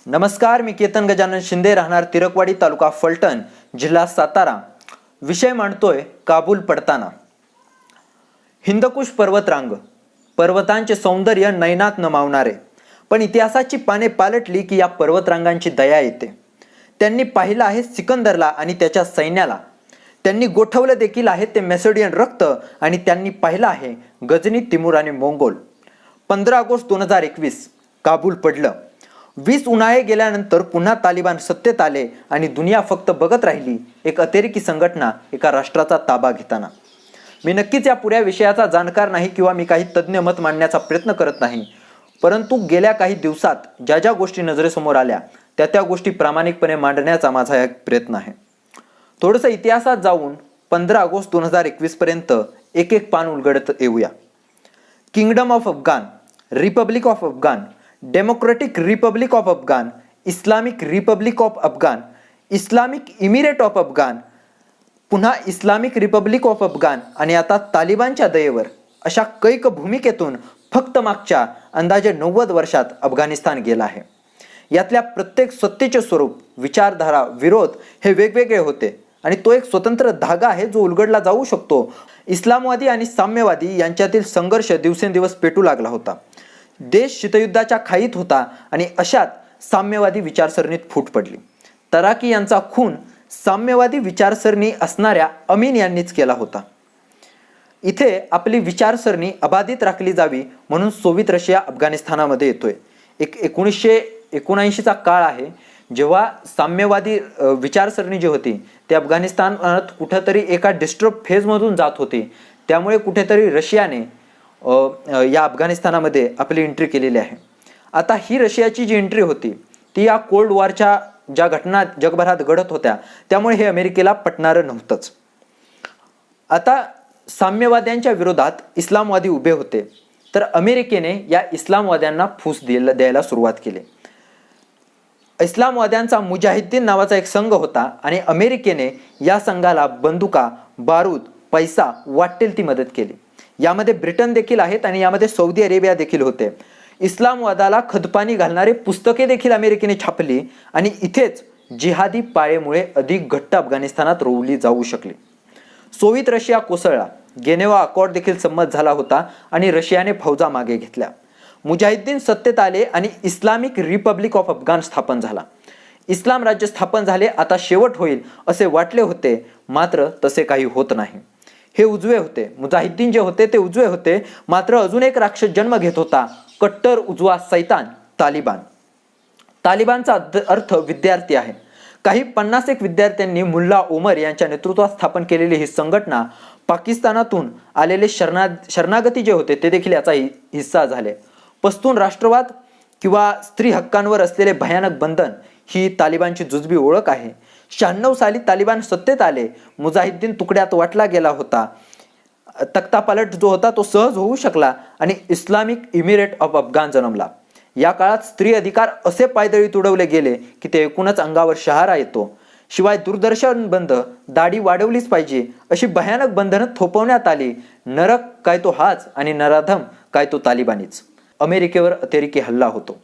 नमस्कार, मी केतन गजानन शिंदे, राहणार तिरकवाडी, तालुका फलटण, जिल्हा सातारा. विषय मांडतोय काबूल पडताना. हिंदकुश पर्वतरांग, पर्वतांचे सौंदर्य नयनात नमावणारे. पण इतिहासाची पाने पालटली की या पर्वतरांगांची दया येते. त्यांनी पाहिलं आहे सिकंदरला आणि त्याच्या सैन्याला. त्यांनी गोठवलं देखील आहे ते मेसेडियन रक्त आणि त्यांनी पाहिलं आहे गजनी, तिमूर आणि मोंगोल. 15 ऑगस्ट 2021 काबूल पडलं. 20 उन्हाळे गेल्यानंतर पुन्हा तालिबान सत्तेत आले आणि दुनिया फक्त बघत राहिली एक अतिरेकी संघटना एका राष्ट्राचा ताबा घेताना. मी नक्कीच या पुऱ्या विषयाचा जाणकार नाही किंवा मी काही तज्ज्ञ मत मांडण्याचा प्रयत्न करत नाही, परंतु गेल्या काही दिवसात ज्या ज्या गोष्टी नजरेसमोर आल्या त्या गोष्टी प्रामाणिकपणे मांडण्याचा माझा एक प्रयत्न आहे. थोडंसं इतिहासात जाऊन 15 ऑगस्ट 2021 पर्यंत एक एक पान उलगडत येऊया. Kingdom of Afghan, republic of Afghan, democratic republic of Afghan, Islamic republic of Afghan, Islamic emirate of Afghan, पुन्हा इस्लामिक रिपब्लिक ऑफ अफगाण आणि आता तालिबानच्या दयेवर अशा कैक भूमिकेतून फक्त मागच्या अंदाजे 90 वर्षात अफगाणिस्तान गेला आहे. यातल्या प्रत्येक सत्तेचे स्वरूप, विचारधारा, विरोध हे वेगवेगळे होते आणि तो एक स्वतंत्र धागा आहे जो उलगडला जाऊ शकतो. इस्लामवादी आणि साम्यवादी यांच्यातील संघर्ष दिवसेंदिवस पेटू लागला होता. देश शीतयुद्धाच्या खाईत होता आणि अशात साम्यवादी विचारसरणीत फूट पडली. तराकी यांचा खून साम्यवादी विचारसरणी असणाऱ्या अमीन यांनीच केला होता. इथे आपली विचारसरणी अबाधित राखली जावी म्हणून सोव्हिएत रशिया अफगाणिस्तानामध्ये येतोय. 1979चा काळ आहे जेव्हा साम्यवादी विचारसरणी जी होती ती अफगाणिस्तानात कुठेतरी एका डिस्टर्ब फेजमधून जात होती. त्यामुळे कुठेतरी रशियाने या अफगाणिस्तानामध्ये आपली एंट्री केलेली आहे. आता ही रशियाची जी एंट्री होती ती या कोल्ड वॉरच्या ज्या घटना जगभरात घडत होत्या त्यामुळे हे अमेरिकेला पटणारं नव्हतंच. आता साम्यवाद्यांच्या विरोधात इस्लामवादी उभे होते तर अमेरिकेने या इस्लामवाद्यांना फूस द्यायला सुरुवात केली. इस्लामवाद्यांचा मुजाहिद्दीन नावाचा एक संघ होता आणि अमेरिकेने या संघाला बंदुका, बारूद, पैसा वाटेल ती मदत केली. यामध्ये ब्रिटन देखील आहेत आणि यामध्ये सौदी अरेबिया देखील होते. इस्लामवादाला खतपाणी घालणारे पुस्तके देखील अमेरिकेने छापली आणि इथेच जिहादी पाळेमुळे अधिक घट्ट अफगाणिस्तानात रोवली जाऊ शकली. सोव्हिएत रशिया कोसळला. गेनेवा अकॉर्ड देखील संमत झाला होता आणि रशियाने फौजा मागे घेतल्या. मुजाहिद्दीन सत्तेत आले आणि इस्लामिक रिपब्लिक ऑफ अफगाण स्थापन झाला. इस्लाम राज्य स्थापन झाले. आता शेवट होईल असे वाटले होते, मात्र तसे काही होत नाही. हे उजवे होते. मुजाहिद्दीन जे होते ते उजवे होते, मात्र अजून एक राक्षस जन्म घेत होता, कट्टर उजवा सैतान तालिबान. तालिबानचा अर्थ विद्यार्थी आहे. काही 50 विद्यार्थ्यांनी मुल्ला ओमर यांच्या नेतृत्वात स्थापन केलेली ही संघटना पाकिस्तानातून आलेले शरणागती जे होते ते देखील याचा हिस्सा झाले. पस्तून राष्ट्रवाद किंवा स्त्री हक्कांवर असलेले भयानक बंधन ही तालिबानची जुजबी ओळख आहे. 96 साली तालिबान सत्तेत आले. मुजाहिद्दीन तुकड्यात वाटला गेला होता. तख्तापालट जो होता तो सहज होऊ शकला आणि इस्लामिक इमिरेट ऑफ अफगाण जन्मला. या काळात स्त्री अधिकार असे पायदळी तुडवले गेले की ते एकूणच अंगावर शहारा येतो. शिवाय दूरदर्शन बंद, दाढी वाढवलीच पाहिजे अशी भयानक बंधनं थोपवण्यात आली. नरक काय तो हाच आणि नराधम काय तो तालिबानीच. अमेरिकेवर अतिरेकी हल्ला होतो.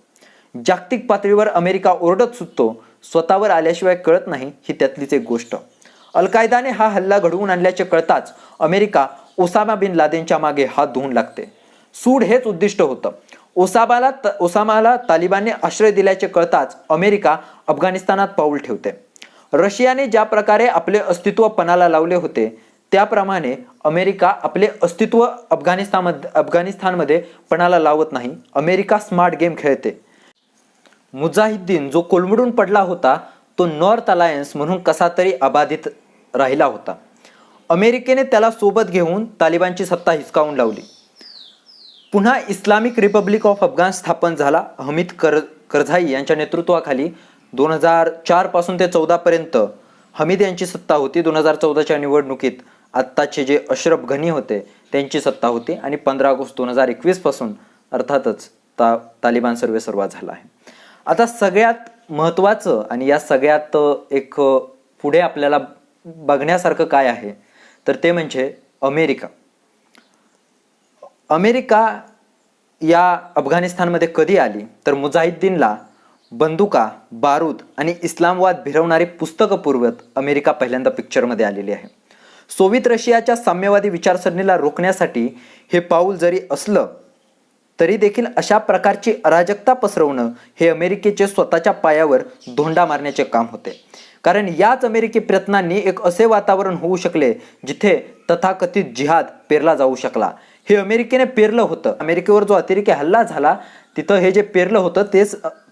जागतिक पातळीवर अमेरिका ओरडत सुटतो. स्वतःवर आल्याशिवाय कळत नाही ही त्यातलीच एक गोष्ट. अल-कायदाने हा हल्ला घडवून आणल्याचे कळताच अमेरिका ओसामा बिन लादेनच्या मागे हात धुवून लागते. सूड हेच उद्दिष्ट होतं. ओसामाला तालिबानने आश्रय दिल्याचे कळताच अमेरिका अफगाणिस्तानात पाऊल ठेवते. रशियाने ज्या प्रकारे आपले अस्तित्व पणाला लावले होते त्याप्रमाणे अमेरिका आपले अस्तित्व अफगाणिस्तानमध्ये पणाला लावत नाही. अमेरिका स्मार्ट गेम खेळते. मुजाहिद्दीन जो कोलमडून पडला होता तो नॉर्थ अलायन्स म्हणून कसा तरी अबाधित राहिला होता. अमेरिकेने त्याला सोबत घेऊन तालिबानची सत्ता हिसकावून लावली. पुन्हा इस्लामिक रिपब्लिक ऑफ अफगाण स्थापन झाला. हमीद करझाई यांच्या नेतृत्वाखाली 2004 पासून ते 14 पर्यंत हमीद यांची सत्ता होती. 2014च्या निवडणुकीत आत्ताचे जे अशरफ घनी होते त्यांची सत्ता होती आणि 15 ऑगस्ट 2021 पासून अर्थातच तालिबान सर्वेसर्वा झाला आहे. आता सगळ्यात महत्त्वाचं आणि या सगळ्यात एक पुढे आपल्याला बघण्यासारखं काय आहे तर ते म्हणजे अमेरिका. अमेरिका या अफगाणिस्तानमध्ये कधी आली तर मुजाहिद्दीनला बंदुका, बारूद आणि इस्लामवाद भिरवणारी पुस्तकं पुरवत अमेरिका पहिल्यांदा पिक्चरमध्ये आलेली आहे. सोव्हिएत रशियाच्या साम्यवादी विचारसरणीला रोखण्यासाठी हे पाऊल जरी असलं तरी देखील अशा प्रकारची अराजकता पसरवणं हे अमेरिकेचे स्वतःच्या पायावर धोंडा मारण्याचे काम होते. कारण याच अमेरिकी प्रयत्नांनी एक असे वातावरण होऊ शकले जिथे तथाकथित जिहाद पेरला जाऊ शकला. हे अमेरिकेने पेरलं होतं. अमेरिकेवर जो अतिरेकी हल्ला झाला तिथं हे जे पेरलं होतं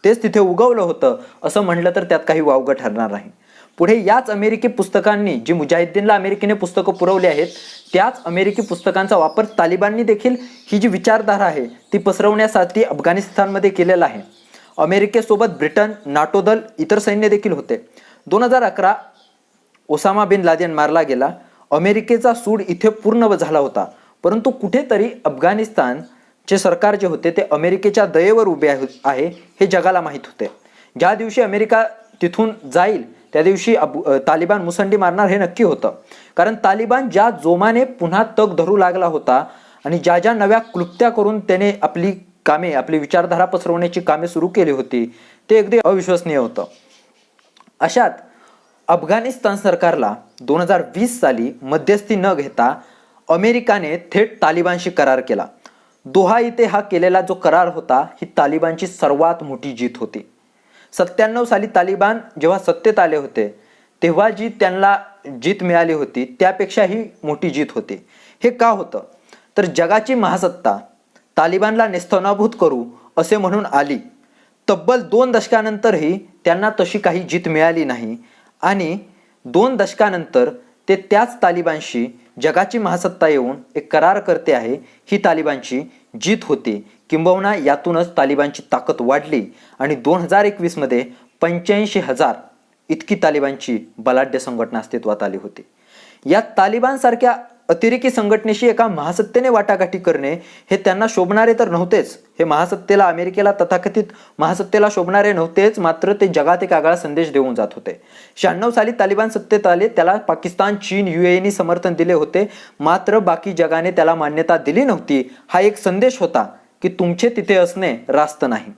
तेच तिथे उगवलं होतं असं म्हटलं तर त्यात काही वावगं ठरणार नाही. पुढे याच अमेरिकी पुस्तकांनी जी मुजाहिद्दीनला अमेरिकेने पुस्तकं पुरवली आहेत त्याच अमेरिकी पुस्तकांचा वापर तालिबाननी देखील ही जी विचारधारा आहे ती पसरवण्यासाठी अफगाणिस्तानमध्ये केलेला आहे. अमेरिकेसोबत ब्रिटन, नाटो दल, इतर सैन्य देखील होते. 2011 ओसामा बिन लादेन मारला गेला. अमेरिकेचा सूड इथे पूर्ण झाला होता. परंतु कुठेतरी अफगाणिस्तानचे सरकार जे होते ते अमेरिकेच्या दयेवर उभे आहे हे जगाला माहीत होते. ज्या दिवशी अमेरिका तिथून जाईल त्या दिवशी तालिबान मुसंडी मारणार हे नक्की होतं. कारण तालिबान ज्या जोमाने पुन्हा तग धरू लागला होता आणि ज्या ज्या नव्या क्लुप्त्या करून त्याने आपली विचारधारा पसरवण्याची कामे सुरू केली होती ते अगदी अविश्वसनीय होतं. अशात अफगाणिस्तान सरकारला 2020 साली मध्यस्थी न घेता अमेरिकाने थेट तालिबानशी करार केला. दोहा इथे हा केलेला जो करार होता ही तालिबानची सर्वात मोठी जीत होती. 97 साली तालिबान जेव्हा सत्तेत आले होते तेव्हा जी त्यांना जीत मिळाली होती त्यापेक्षाही मोठी जीत होती. हे का होतं तर जगाची महासत्ता तालिबानला नेस्तनाभूत करू असे म्हणून आली. तब्बल 2 दशकानंतरही त्यांना तशी काही जीत मिळाली नाही आणि 2 दशकानंतर ते त्याच तालिबानशी जगाची महासत्ता येऊन एक करार करते आहे. ही तालिबानची जीत होती. किंबहुना यातूनच तालिबानची ताकद वाढली आणि 2021 मध्ये 85,000 इतकी तालिबानची बलाढ्य संघटना अस्तित्वात आली होती. या तालिबानसारख्या अतिरेकी संघटनेशी एका महासत्तेने वाटाघाटी करणे हे त्यांना शोभणारे तर नव्हतेच. हे महासत्तेला, अमेरिकेला, तथाकथित महासत्तेला शोभणारे नव्हतेच. मात्र ते जगात एक आगळा संदेश देऊन जात होते. 96 साली तालिबान सत्तेत आले. त्याला पाकिस्तान, चीन, UAE समर्थन दिले होते. मात्र बाकी जगाने त्याला मान्यता दिली नव्हती. हा एक संदेश होता की तुमचे तिथे असणे रास्त नाही.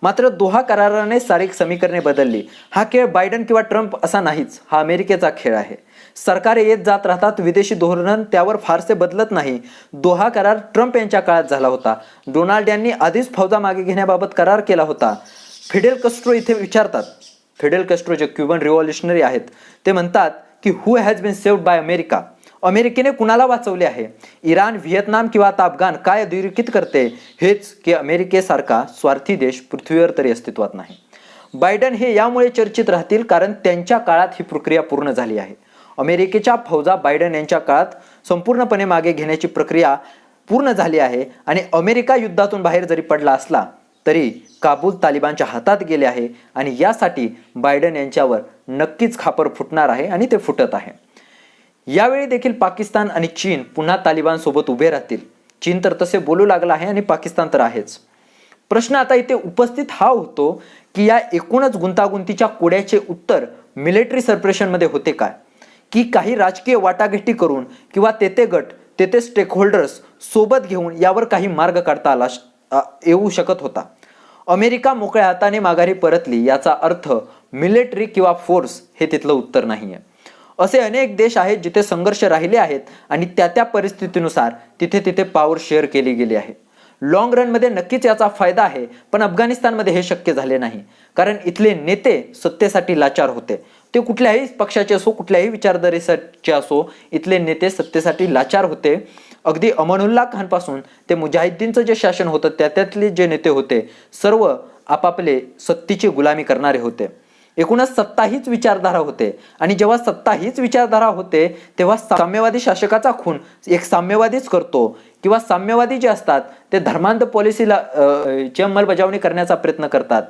मात्र दोहा कराराने सारी समीकरणे बदलली. हा खेळ बायडन किंवा ट्रम्प असा नाहीच. हा अमेरिकेचा खेळ आहे. सरकारे येत जात राहतात. विदेशी धोरण त्यावर फारसे बदलत नाही. दोहा करार ट्रम्प यांच्या काळात झाला होता. डोनाल्ड यांनी आधीच फौजा मागे घेण्याबाबत करार केला होता. फिडेल कस्ट्रो इथे विचारतात. फिडेल कस्ट्रो जे क्युबन रिव्हॉल्युशनरी आहेत ते म्हणतात की who has been saved by America. अमेरिकेने कुणाला वाचवले आहे? इराण, व्हिएतनाम किंवा आता अफगाण काय अधोरेखित करते? हेच की अमेरिकेसारखा स्वार्थी देश पृथ्वीवर तरी अस्तित्वात नाही. बायडन हे यामुळे चर्चित राहतील कारण त्यांच्या काळात ही प्रक्रिया पूर्ण झाली आहे. अमेरिकेच्या फौजा बायडन यांच्या काळात संपूर्णपणे मागे घेण्याची प्रक्रिया पूर्ण झाली आहे आणि अमेरिका युद्धातून बाहेर जरी पडला असला तरी काबूल तालिबानच्या हातात गेले आहे आणि यासाठी बायडन यांच्यावर नक्कीच खापर फुटणार आहे आणि ते फुटत आहे. यावेळी देखील पाकिस्तान आणि चीन पुन्हा तालिबान सोबत उभे राहतील. चीन तर तसे बोलू लागला आहे आणि पाकिस्तान तर आहेच. प्रश्न आता इथे उपस्थित हा होतो की या एकूणच गुंतागुंतीच्या कोड्याचे उत्तर मिलिटरी सरप्रेशनमध्ये होते काय, की काही राजकीय वाटाघाटी करून किंवा तेथे गट, तेथे स्टेकहोल्डर्स सोबत घेऊन यावर काही मार्ग काढता येऊ शकत होता. अमेरिका मोकळ्या हाताने माघारी परतली याचा अर्थ मिलिटरी किंवा फोर्स हे तिथलं उत्तर नाहीये. असे अनेक देश आहेत जिथे संघर्ष राहिले आहेत आणि त्या परिस्थितीनुसार तिथे पॉवर शेअर केली गेली आहे. लॉंग रनमध्ये नक्कीच याचा फायदा आहे. पण अफगाणिस्तानमध्ये हे शक्य झाले नाही कारण इथले नेते सत्तेसाठी लाचार होते. ते कुठल्याही पक्षाचे असो, कुठल्याही विचारधारेचे असो, इथले नेते सत्तेसाठी लाचार होते. अगदी अमनुल्ला खानपासून ते मुजाहिद्दीनचं जे शासन होतं त्यातले जे नेते होते सर्व आपापले सत्तेची गुलामी करणारे होते. एकूणच सत्ता हीच विचारधारा होते आणि जेव्हा सत्ता हीच विचारधारा होते तेव्हा साम्यवादी शासकाचा खून एक साम्यवादीच करतो किंवा साम्यवादी जे असतात ते धर्मांध पॉलिसीला ची अंमलबजावणी करण्याचा प्रयत्न करतात.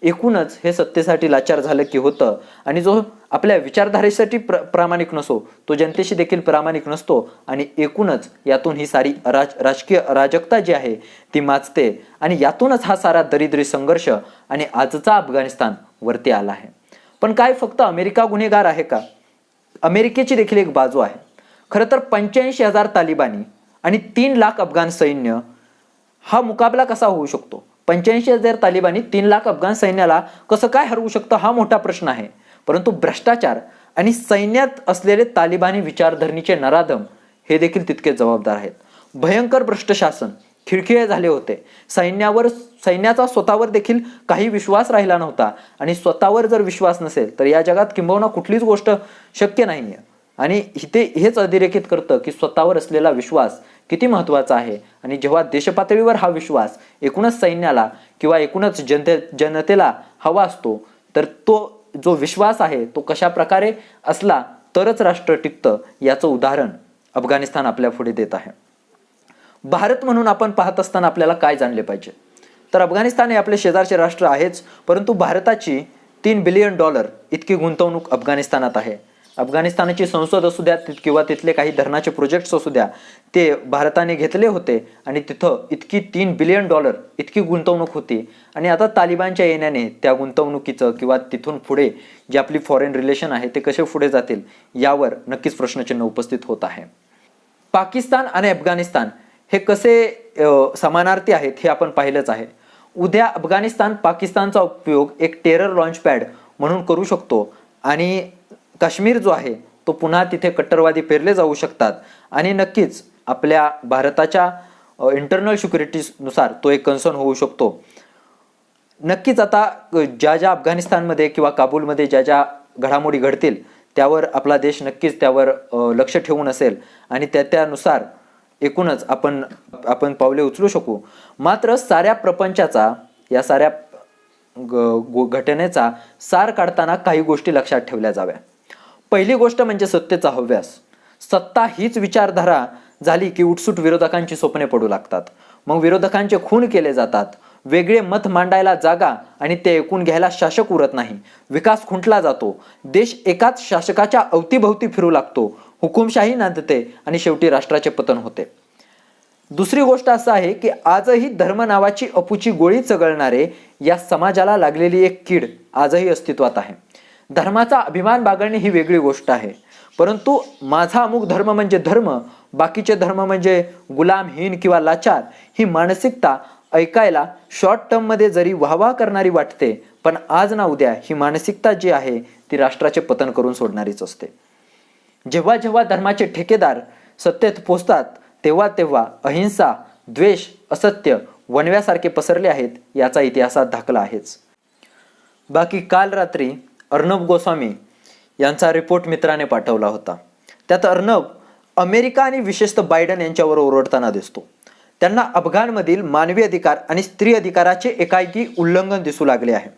एकूणच हे सत्तेसाठी लाचार झालं की होतं आणि जो आपल्या विचारधारेसाठी प्रामाणिक नसो तो जनतेशी देखील प्रामाणिक नसतो आणि एकूणच यातून ही सारी राजकीय अराजकता जी आहे ती माजते आणि यातूनच हा सारा दरिद्री संघर्ष आणि आजचा अफगाणिस्तान वरती आला आहे. पण काय फक्त अमेरिका गुन्हेगार आहे का? अमेरिकेची देखील एक बाजू आहे. खरं तर 85,000 तालिबानी आणि 3 लाख अफगाण सैन्य हा मुकाबला कसा होऊ शकतो? 85,000 तालिबानी 3 लाख अफगाण सैन्याला कसं काय हरवू शकतं हा मोठा प्रश्न आहे. परंतु भ्रष्टाचार आणि सैन्यात असलेले तालिबानी विचारधरणीचे नराधम हे देखील तितकेच जबाबदार आहेत. भयंकर भ्रष्ट शासन खिळखिळे झाले होते. सैन्याचा स्वतःवर देखील काही विश्वास राहिला नव्हता आणि स्वतःवर जर विश्वास नसेल तर या जगात किंबहुना कुठलीच गोष्ट शक्य नाहीये. आणि इथे हेच अधोरेखित करतं की स्वतःवर असलेला विश्वास किती महत्त्वाचा आहे. आणि जेव्हा देशपातळीवर हा विश्वास एकूणच सैन्याला किंवा एकूणच जनतेला हवा असतो तर तो जो विश्वास आहे तो कशा प्रकारे असला तरच राष्ट्र टिकतं याचं उदाहरण अफगाणिस्तान आपल्या पुढे देत आहे. भारत म्हणून आपण पाहत असताना आपल्याला काय जाणले पाहिजे तर अफगाणिस्तान हे आपले शेजारचे राष्ट्र आहेच, परंतु भारताची $3 बिलियन इतकी गुंतवणूक अफगाणिस्तानात आहे. अफगाणिस्तानाची संसद असू द्या किंवा तिथले काही धरणाचे प्रोजेक्ट्स असू द्या ते भारताने घेतले होते आणि तिथं इतकी $3 बिलियन इतकी गुंतवणूक होती. आणि आता तालिबानच्या येण्याने त्या गुंतवणुकीचं किंवा तिथून पुढे जे आपली फॉरेन रिलेशन आहे ते कसे पुढे जातील यावर नक्कीच प्रश्नचिन्ह उपस्थित होत आहे. पाकिस्तान आणि अफगाणिस्तान हे कसे समानार्थी आहेत हे आपण पाहिलंच आहे. उद्या अफगाणिस्तान पाकिस्तानचा उपयोग एक टेरर लॉन्च पॅड म्हणून करू शकतो आणि काश्मीर जो आहे तो पुन्हा तिथे कट्टरवादी पेरले जाऊ शकतात आणि नक्कीच आपल्या भारताच्या इंटरनल सिक्युरिटीनुसार तो एक कन्सर्न होऊ शकतो. नक्कीच आता ज्या अफगाणिस्तानमध्ये किंवा काबूलमध्ये ज्या घडामोडी घडतील त्यावर आपला देश नक्कीच त्यावर लक्ष ठेवून असेल आणि त्यानुसार एकूणच आपण पावले उचलू शकू. मात्र साऱ्या प्रपंचाचा या साऱ्या घटनेचा सार काढताना काही गोष्टी लक्षात ठेवल्या जाव्या. पहिली गोष्ट म्हणजे सत्तेचा हव्यास. सत्ता हीच विचारधारा झाली की उठसूट विरोधकांची स्वप्ने पडू लागतात. मग विरोधकांचे खून केले जातात. वेगळे मत मांडायला जागा आणि ते ऐकून घ्यायला शासक उरत नाही. विकास खुंटला जातो. देश एकाच शासकाच्या अवतीभवती फिरू लागतो. हुकुमशाही नांदते आणि शेवटी राष्ट्राचे पतन होते. दुसरी गोष्ट असं आहे की आजही धर्म नावाची अपुची गोळी चघळणारे या समाजाला लागलेली एक कीड आजही अस्तित्वात आहे. धर्माचा अभिमान बाळगणे ही वेगळी गोष्ट आहे, परंतु माझा अमुक धर्म म्हणजे धर्म, बाकीचे धर्म म्हणजे गुलामहीन किंवा लाचार ही मानसिकता ऐकायला शॉर्ट टर्म मध्ये जरी वाहवा करणारी वाटते, पण आज ना उद्या ही मानसिकता जी आहे ती राष्ट्राचे पतन करून सोडणारीच असते. जेव्हा जेव्हा धर्माचे ठेकेदार सत्तेत पोचतात तेव्हा अहिंसा, द्वेष, असत्य वणव्यासारखे पसरले आहेत याचा इतिहासात दाखला आहेच. बाकी काल रात्री अर्णब गोस्वामी यांचा रिपोर्ट मित्राने पाठवला होता. त्यात अर्णब अमेरिका आणि विशेषतः बायडन यांच्यावर ओरडताना दिसतो. त्यांना अफगाणमधील मानवी अधिकार आणि स्त्री अधिकाराचे एकाएकी उल्लंघन दिसू लागले आहे.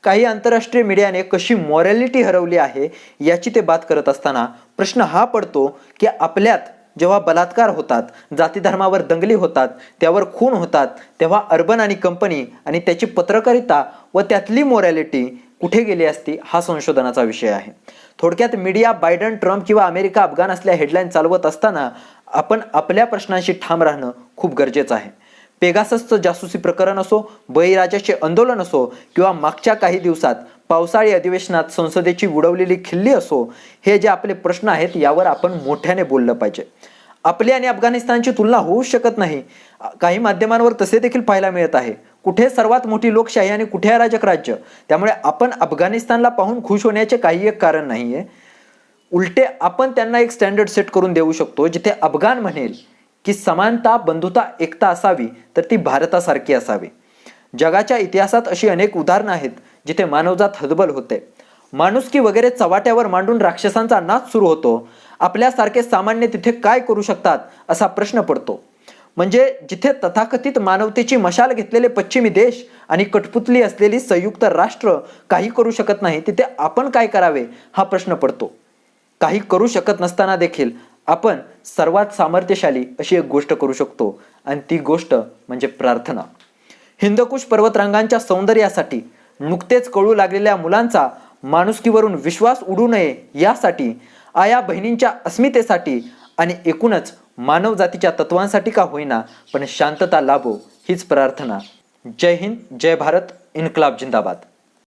काही आंतरराष्ट्रीय मीडियाने कशी मॉरॅलिटी हरवली आहे याची ते बात करत असताना प्रश्न हा पडतो की आपल्यात जेव्हा बलात्कार होतात, जाती धर्मावर दंगली होतात, त्यावर खून होतात, तेव्हा अर्बन आणि कंपनी आणि त्याची पत्रकारिता व त्यातली मॉरॅलिटी कुठे गेली असती हा संशोधनाचा विषय आहे. थोडक्यात मीडिया बायडन, ट्रम्प किंवा अमेरिका अफगाण असल्या हेडलाईन चालवत असताना आपण आपल्या प्रश्नांशी ठाम राहणं खूप गरजेचं आहे. पेगाससचं जासूसी प्रकरण असो, बळीराजाचे आंदोलन असो किंवा मागच्या काही दिवसात पावसाळी अधिवेशनात संसदेची उडवलेली खिल्ली असो, हे जे आपले प्रश्न आहेत यावर आपण मोठ्याने बोललं पाहिजे. आपली आणि अफगाणिस्तानची तुलना होऊ शकत नाही. काही माध्यमांवर तसे देखील पाहायला मिळत आहे. कुठे सर्वात मोठी लोकशाही आणि कुठे अराजक राज्य. त्यामुळे आपण अफगाणिस्तानला पाहून खुश होण्याचे काही एक कारण नाहीये. उलटे आपण त्यांना एक स्टँडर्ड सेट करून देऊ शकतो जिथे अफगाण म्हणेल की समानता, बंधुता, एकता असावी तर ती भारतासारखी असावी. जगाच्या इतिहासात अशी अनेक उदाहरणं आहेत जिथे मानवजात हतबल होते. माणुसकी वगैरे चव्हाट्यावर मांडून राक्षसांचा नाच सुरू होतो. आपल्यासारखे सामान्य तिथे काय करू शकतात असा प्रश्न पडतो. म्हणजे जिथे तथाकथित मानवतेची मशाल घेतलेले पश्चिमी देश आणि कठपुतली असलेली संयुक्त राष्ट्र काही करू शकत नाही, तिथे आपण काय करावे हा प्रश्न पडतो. काही करू शकत नसताना देखील आपण सर्वात सामर्थ्यशाली अशी एक गोष्ट करू शकतो आणि ती गोष्ट म्हणजे प्रार्थना. हिंदकुश पर्वतरांगांच्या सौंदर्यासाठी, नुकतेच कळू लागलेल्या मुलांचा माणुसकीवरून विश्वास उडू नये यासाठी, आया बहिणींच्या अस्मितेसाठी आणि एकूणच मानवजातीच्या तत्वांसाठी का होईना पण शांतता लाभो हीच प्रार्थना. जय हिंद, जय भारत, इन्कलाब जिंदाबाद.